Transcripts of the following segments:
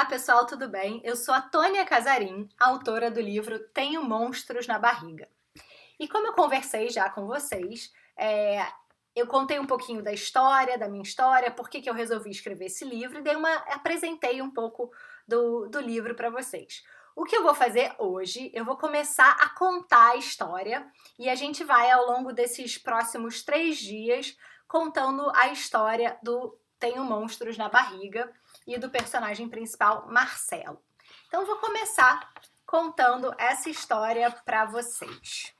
Olá pessoal, tudo bem? Eu sou a Tônia Casarim, autora do livro Tenho Monstros na Barriga. E como eu conversei já com vocês, eu contei um pouquinho da história, da minha história, por que eu resolvi escrever esse livro e apresentei um pouco do livro para vocês. O que eu vou fazer hoje, eu vou começar a contar a história e a gente vai ao longo desses próximos 3 dias contando a história do Tenho Monstros na Barriga e do personagem principal, Marcelo. Então, eu vou começar contando essa história para vocês.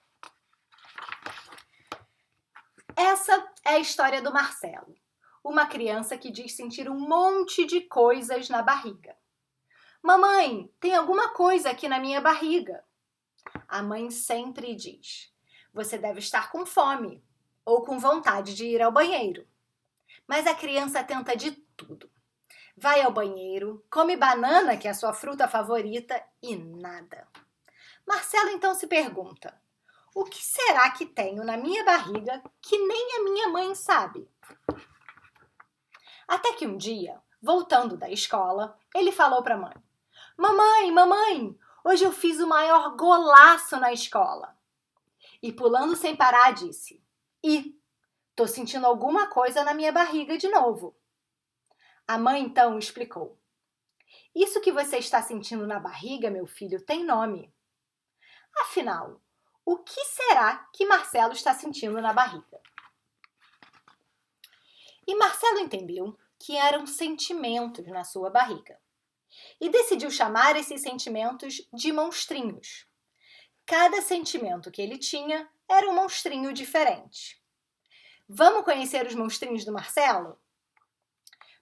Essa é a história do Marcelo, uma criança que diz sentir um monte de coisas na barriga. Mamãe, tem alguma coisa aqui na minha barriga. A mãe sempre diz, você deve estar com fome ou com vontade de ir ao banheiro. Mas a criança tenta de tudo. Vai ao banheiro, come banana, que é a sua fruta favorita, e nada. Marcelo então se pergunta, o que será que tenho na minha barriga que nem a minha mãe sabe? Até que um dia, voltando da escola, ele falou para a mãe, mamãe, hoje eu fiz o maior golaço na escola. E pulando sem parar disse, tô sentindo alguma coisa na minha barriga de novo. A mãe então explicou, isso que você está sentindo na barriga, meu filho, tem nome. Afinal, o que será que Marcelo está sentindo na barriga? E Marcelo entendeu que eram sentimentos na sua barriga. E decidiu chamar esses sentimentos de monstrinhos. Cada sentimento que ele tinha era um monstrinho diferente. Vamos conhecer os monstrinhos do Marcelo?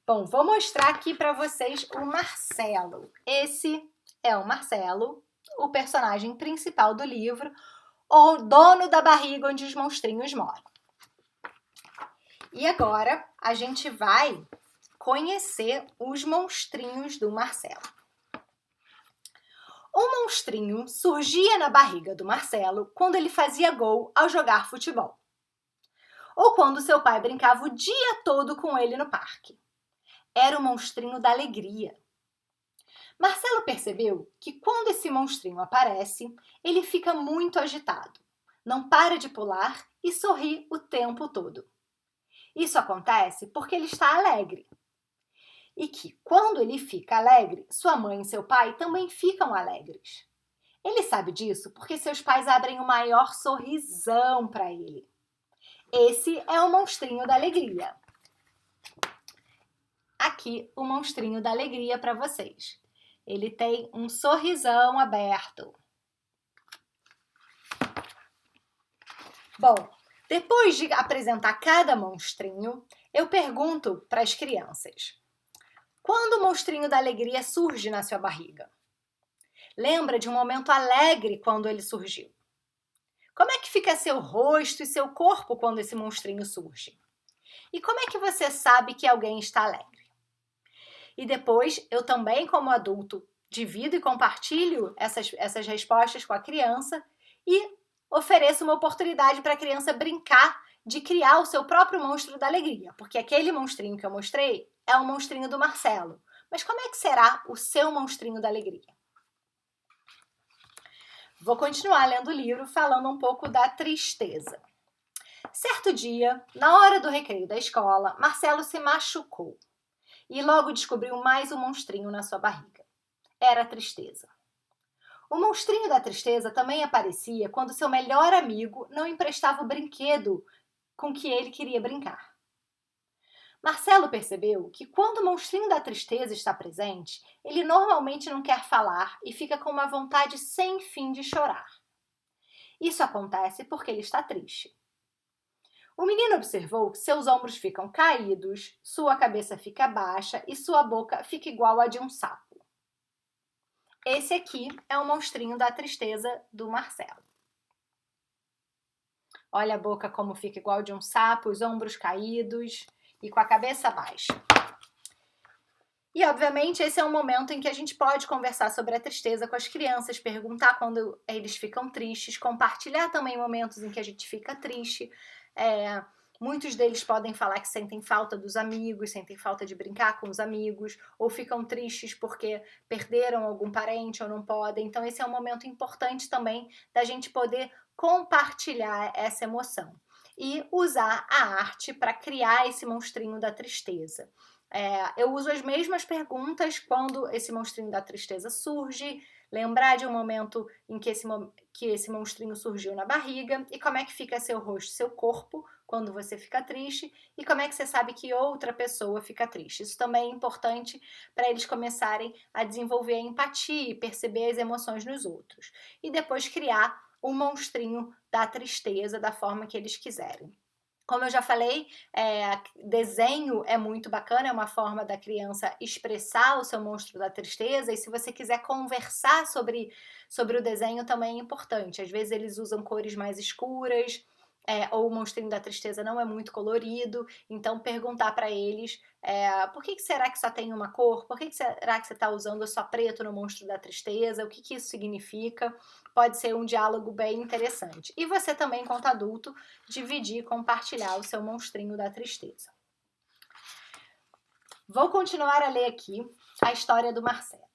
Bom, vou mostrar aqui para vocês o Marcelo. Esse é o Marcelo, o personagem principal do livro, o dono da barriga onde os monstrinhos moram. E agora a gente vai conhecer os monstrinhos do Marcelo. Um monstrinho surgia na barriga do Marcelo quando ele fazia gol ao jogar futebol. Ou quando seu pai brincava o dia todo com ele no parque. Era o monstrinho da alegria. Marcelo percebeu que quando esse monstrinho aparece, ele fica muito agitado, não para de pular e sorri o tempo todo. Isso acontece porque ele está alegre. E que, quando ele fica alegre, sua mãe e seu pai também ficam alegres. Ele sabe disso porque seus pais abrem o maior sorrisão para ele. Esse é o monstrinho da alegria. Aqui o monstrinho da alegria para vocês. Ele tem um sorrisão aberto. Bom, depois de apresentar cada monstrinho, eu pergunto para as crianças. Quando o monstrinho da alegria surge na sua barriga? Lembra de um momento alegre quando ele surgiu? Como é que fica seu rosto e seu corpo quando esse monstrinho surge? E como é que você sabe que alguém está alegre? E depois, eu também, como adulto, divido e compartilho essas respostas com a criança e ofereço uma oportunidade para a criança brincar de criar o seu próprio monstro da alegria, porque aquele monstrinho que eu mostrei é o monstrinho do Marcelo. Mas como é que será o seu monstrinho da alegria? Vou continuar lendo o livro falando um pouco da tristeza. Certo dia, na hora do recreio da escola, Marcelo se machucou. E logo descobriu mais um monstrinho na sua barriga. Era a tristeza. O monstrinho da tristeza também aparecia quando seu melhor amigo não emprestava o brinquedo com que ele queria brincar. Marcelo percebeu que quando o monstrinho da tristeza está presente, ele normalmente não quer falar e fica com uma vontade sem fim de chorar. Isso acontece porque ele está triste. O menino observou que seus ombros ficam caídos, sua cabeça fica baixa e sua boca fica igual a de um sapo. Esse aqui é o monstrinho da tristeza do Marcelo. Olha a boca como fica igual de um sapo, os ombros caídos e com a cabeça baixa. E, obviamente, esse é um momento em que a gente pode conversar sobre a tristeza com as crianças, perguntar quando eles ficam tristes, compartilhar também momentos em que a gente fica triste, Muitos deles podem falar que sentem falta dos amigos, sentem falta de brincar com os amigos, ou ficam tristes porque perderam algum parente ou não podem. Então, esse é um momento importante também da gente poder compartilhar essa emoção e usar a arte para criar esse monstrinho da tristeza. Eu uso as mesmas perguntas quando esse monstrinho da tristeza surge, lembrar de um momento em que esse monstrinho surgiu na barriga e como é que fica seu rosto, seu corpo quando você fica triste e como é que você sabe que outra pessoa fica triste. Isso também é importante para eles começarem a desenvolver a empatia e perceber as emoções nos outros. E depois criar um monstrinho da tristeza da forma que eles quiserem. Como eu já falei, desenho é muito bacana, é uma forma da criança expressar o seu monstro da tristeza, e se você quiser conversar sobre o desenho também é importante. Às vezes eles usam cores mais escuras, ou o monstrinho da tristeza não é muito colorido, então perguntar para eles por que será que só tem uma cor? Por que será que você está usando só preto no monstro da tristeza? O que isso significa? Pode ser um diálogo bem interessante. E você também, enquanto adulto, dividir, compartilhar o seu monstrinho da tristeza. Vou continuar a ler aqui a história do Marcelo.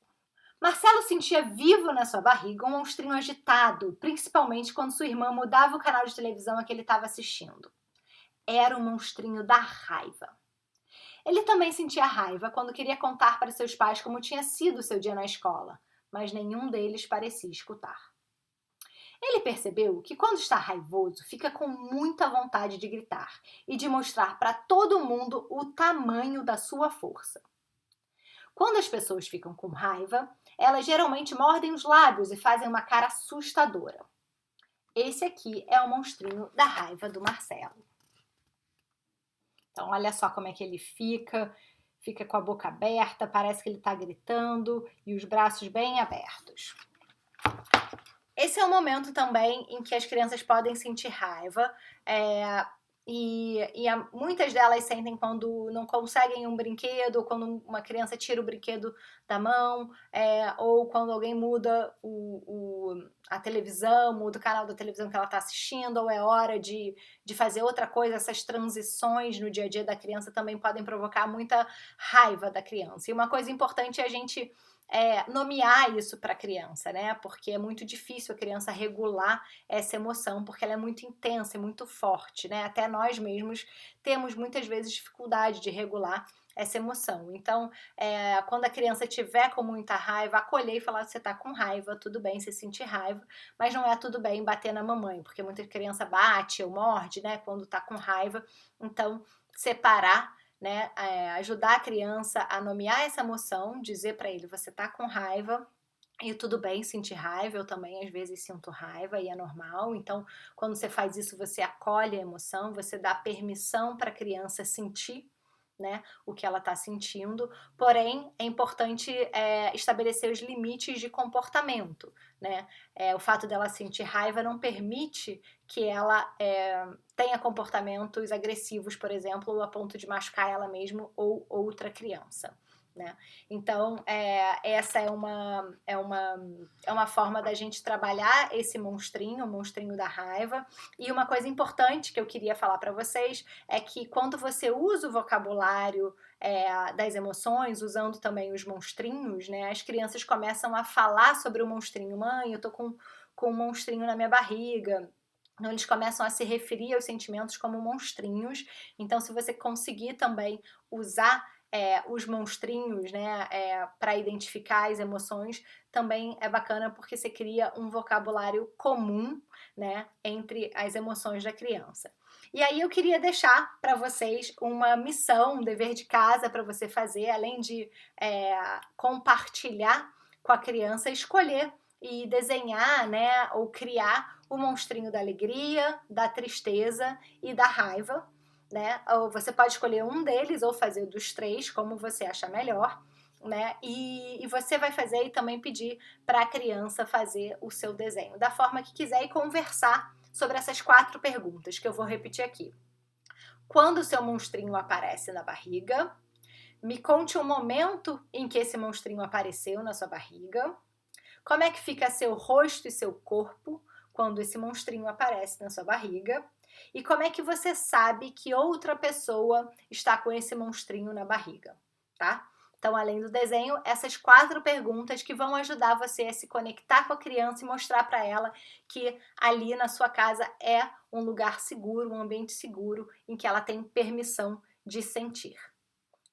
Marcelo sentia vivo na sua barriga um monstrinho agitado, principalmente quando sua irmã mudava o canal de televisão a que ele estava assistindo. Era o monstrinho da raiva. Ele também sentia raiva quando queria contar para seus pais como tinha sido seu dia na escola, mas nenhum deles parecia escutar. Ele percebeu que quando está raivoso, fica com muita vontade de gritar e de mostrar para todo mundo o tamanho da sua força. Quando as pessoas ficam com raiva, elas geralmente mordem os lábios e fazem uma cara assustadora. Esse aqui é o monstrinho da raiva do Marcelo. Então, olha só como é que ele fica com a boca aberta, parece que ele está gritando e os braços bem abertos. Esse é o momento também em que as crianças podem sentir raiva, muitas delas sentem quando não conseguem um brinquedo, ou quando uma criança tira o brinquedo da mão, ou quando alguém muda a televisão, muda o canal da televisão que ela está assistindo, ou é hora de fazer outra coisa. Essas transições no dia a dia da criança também podem provocar muita raiva da criança. E uma coisa importante é a gente nomear isso para a criança, né? Porque é muito difícil a criança regular essa emoção, porque ela é muito intensa e muito forte, né? Até nós mesmos temos muitas vezes dificuldade de regular essa emoção. Então, quando a criança tiver com muita raiva, acolher e falar que você está com raiva, tudo bem você sentir raiva, mas não é tudo bem bater na mamãe, porque muita criança bate ou morde, né? Quando está com raiva. Então, separar, né, ajudar a criança a nomear essa emoção, dizer para ele, você tá com raiva e tudo bem sentir raiva, eu também às vezes sinto raiva e é normal. Então, quando você faz isso, você acolhe a emoção, você dá permissão para a criança sentir, né, o que ela está sentindo, porém é importante estabelecer os limites de comportamento, né? O fato dela sentir raiva não permite que ela tenha comportamentos agressivos, por exemplo, a ponto de machucar ela mesma ou outra criança, né? Então, essa é uma forma da gente trabalhar esse monstrinho, o monstrinho da raiva. E uma coisa importante que eu queria falar para vocês é que quando você usa o vocabulário das emoções, usando também os monstrinhos, né, as crianças começam a falar sobre o monstrinho. Mãe, eu tô com um monstrinho na minha barriga. Então, eles começam a se referir aos sentimentos como monstrinhos. Então, se você conseguir também usar os monstrinhos, né, para identificar as emoções, também é bacana porque você cria um vocabulário comum, né, entre as emoções da criança. E aí eu queria deixar para vocês uma missão, um dever de casa para você fazer, além de compartilhar com a criança, escolher e desenhar, né, ou criar o monstrinho da alegria, da tristeza e da raiva, né? Ou você pode escolher um deles ou fazer dos três, como você achar melhor, né? E você vai fazer e também pedir para a criança fazer o seu desenho da forma que quiser e conversar sobre essas 4 perguntas que eu vou repetir aqui. Quando o seu monstrinho aparece na barriga? Me conte um momento em que esse monstrinho apareceu na sua barriga. Como é que fica seu rosto e seu corpo quando esse monstrinho aparece na sua barriga? E como é que você sabe que outra pessoa está com esse monstrinho na barriga, tá? Então, além do desenho, essas 4 perguntas que vão ajudar você a se conectar com a criança e mostrar para ela que ali na sua casa é um lugar seguro, um ambiente seguro, em que ela tem permissão de sentir.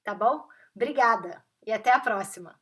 Tá bom? Obrigada e até a próxima!